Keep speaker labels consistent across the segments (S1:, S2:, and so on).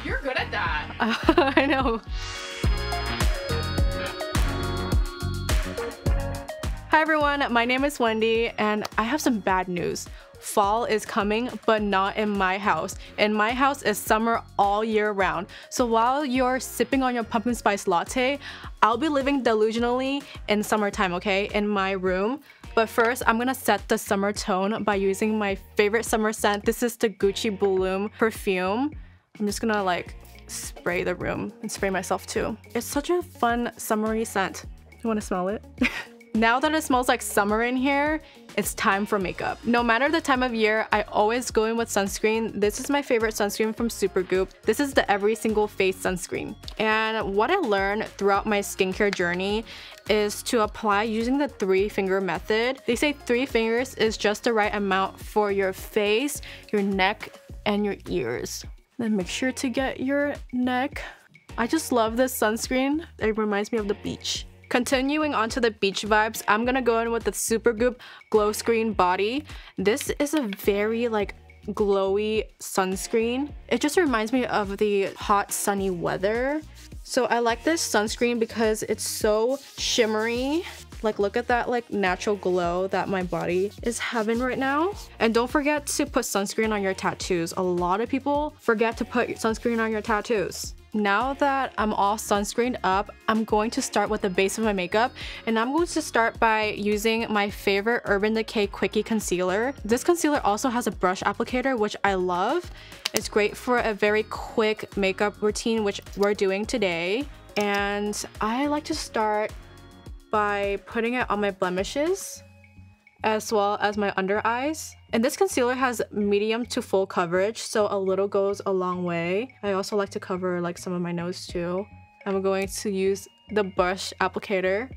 S1: You're good at that.
S2: I know. Hi everyone, my name is Wendy and I have some bad news. Fall is coming, but not in my house. In my house, it's summer all year round. So while you're sipping on your pumpkin spice latte, I'll be living delusionally in summertime, okay, in my room. But first, I'm gonna set the summer tone by using my favorite summer scent. This is the Gucci Bloom perfume. I'm just gonna like spray the room and spray myself too. It's such a fun summery scent. You wanna smell it? Now that it smells like summer in here, it's time for makeup. No matter the time of year, I always go in with sunscreen. This is my favorite sunscreen from Supergoop. This is the every single face sunscreen. And what I learned throughout my skincare journey is to apply using the 3-finger method. They say 3 fingers is just the right amount for your face, your neck, and your ears. Then make sure to get your neck. I just love this sunscreen. It reminds me of the beach. Continuing on to the beach vibes, I'm gonna go in with the Supergoop Glow Screen Body. This is a very like glowy sunscreen. It just reminds me of the hot sunny weather. So I like this sunscreen because it's so shimmery. Like look at that like natural glow that my body is having right now. And don't forget to put sunscreen on your tattoos. A lot of people forget to put sunscreen on your tattoos. Now that I'm all sunscreened up, I'm going to start with the base of my makeup, and I'm going to start by using my favorite Urban Decay Quickie Concealer. This concealer also has a brush applicator, which I love. It's great for a very quick makeup routine, which we're doing today. And I like to start by putting it on my blemishes as well as my under eyes. And this concealer has medium to full coverage, so a little goes a long way. I also like to cover like some of my nose too. I'm going to use the brush applicator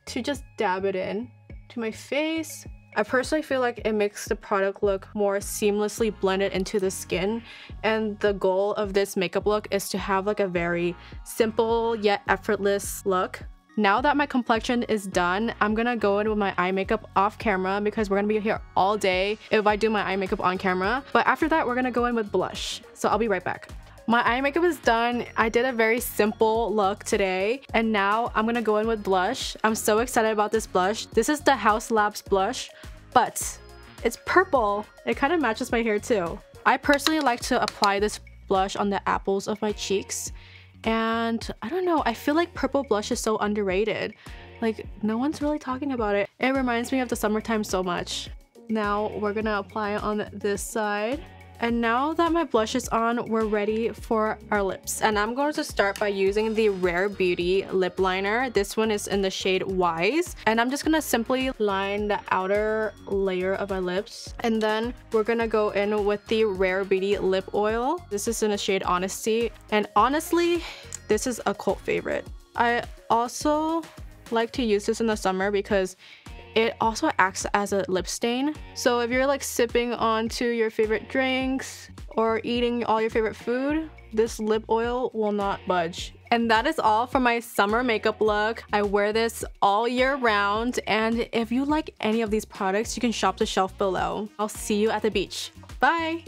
S2: to just dab it in to my face. I personally feel like it makes the product look more seamlessly blended into the skin, and the goal of this makeup look is to have like a very simple yet effortless look. Now that my complexion is done, I'm gonna go in with my eye makeup off camera because we're gonna be here all day if I do my eye makeup on camera. But after that, we're gonna go in with blush. So I'll be right back. My eye makeup is done. I did a very simple look today, and now I'm gonna go in with blush. I'm so excited about this blush. This is the Haus Labs blush, but it's purple. It kind of matches my hair too. I personally like to apply this blush on the apples of my cheeks. And I don't know, I feel like purple blush is so underrated. Like, no one's really talking about it. It reminds me of the summertime so much. Now we're gonna apply it on this side. And now that my blush is on, we're ready for our lips. And I'm going to start by using the Rare Beauty lip liner. This one is in the shade Wise. And I'm just gonna simply line the outer layer of my lips. And then we're gonna go in with the Rare Beauty lip oil. This is in the shade Honesty. And honestly, this is a cult favorite. I also like to use this in the summer because it also acts as a lip stain. So if you're like sipping onto your favorite drinks or eating all your favorite food, this lip oil will not budge. And that is all for my summer makeup look. I wear this all year round, and if you like any of these products, you can shop the shelf below. I'll see you at the beach. Bye!